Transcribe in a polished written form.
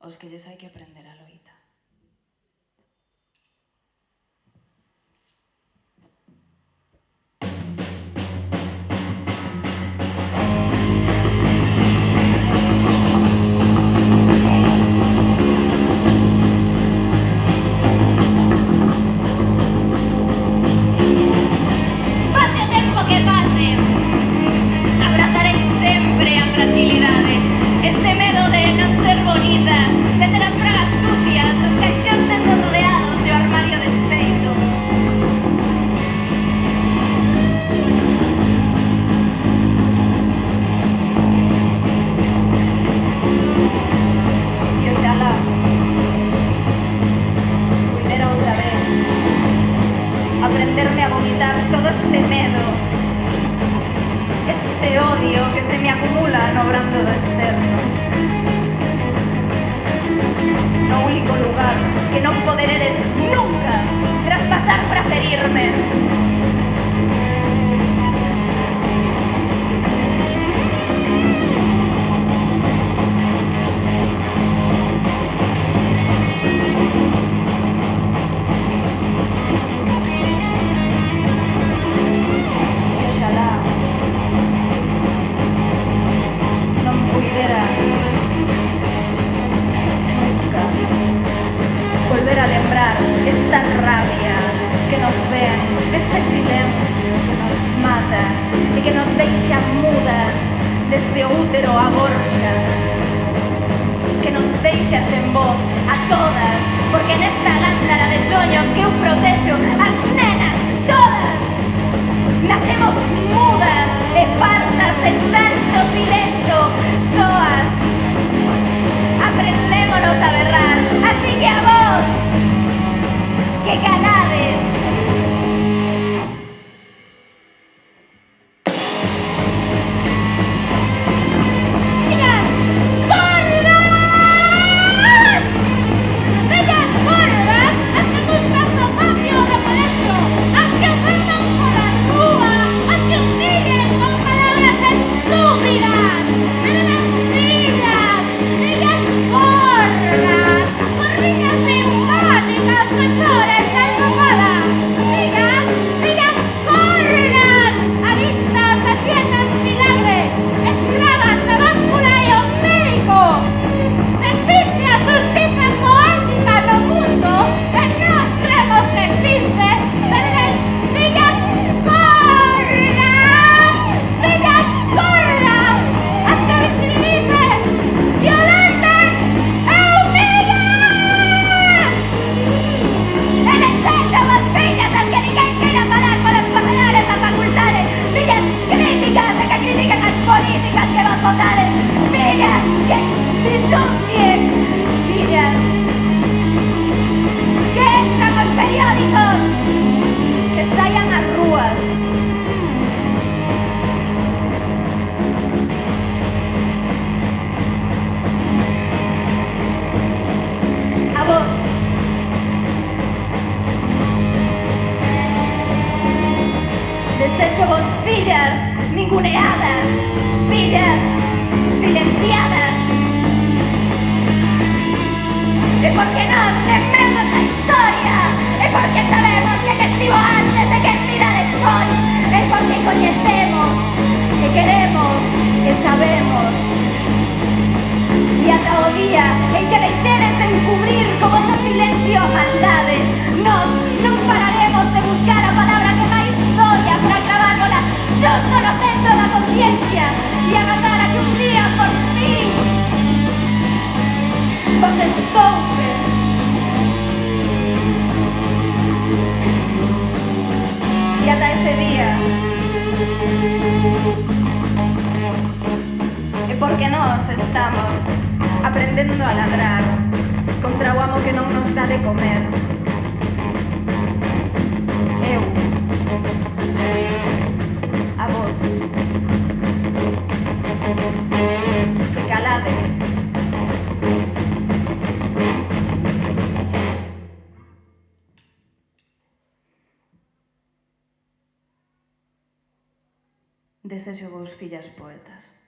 aos que lles hai que aprender a loita. Pase o tempo que pase, abrazarei sempre a fragilidade. Este medo de non ser bonita, de ter as bragas sucias, os caixóns desordeados e o armario desfeito. E oxalá puidera outra vez aprenderme a vomitar todo este medo, este odio que se me acumula no brando do externo. No único lugar que non poderedes nunca traspasar para ferirme. E oxalá non puidera nunca volver a lembrar esta rabia que nos ven, este silencio que nos mata e que nos deixa mudas desde o útero a gorxa, que nos deixa sen voz a todas, porque nesta lámpara de soños que eu protexo, as nenas todas nacemos mudas e fartas de tanto silencio, soas aprendémonos a berrar, así que a vos que calades. ¡Ellas gordas! ¡Ellas gordas! ¡As que cuspan no patio do colexio! ¡As que ofendan pola rúa! ¡As que humillen con palabras estúpidas! ¡Menudas fillas! ¡Fillas gordas! ¡Gorriñas simpáticas! ¡Mechores de almohada! ¡Fillas! ¡Fillas gordas! ¡Adictas ás dietas milagre! ¡Escravas da báscula e o médico! Se existe a xustiza poética no mundo e nós creemos que existe, teredes fillas gordas! Fillas gordas! As que visibilicen, violenten e humillan! Eles somos fillas as que ninguén queira falar polos corredores da facultade, fillas críticas e que critican as políticas que vos votades, fillas que denuncien, fillas que entran aos periódicos, que saian ás rúas. A vos desexo vos fillas ninguneadas, fillas silenciadas. E porque nos lembramos da historia, e porque sabemos que estivo antes e que virá despois, e porque coñecemos, e queremos, e sabemos. E ata o día en que deixedes de encubrir co vosso silencio a maldade, nos non pararemos de buscar a palabra que máis doia para cravármola xusto no centro da conciencia e agardar a que un día por fin vos estoupe. E ata ese día, e porque nós estamos aprendendo a ladrar contra o amo que non nos dá de comer. Eu, a vos, que calades. Desexo vos fillas poetas.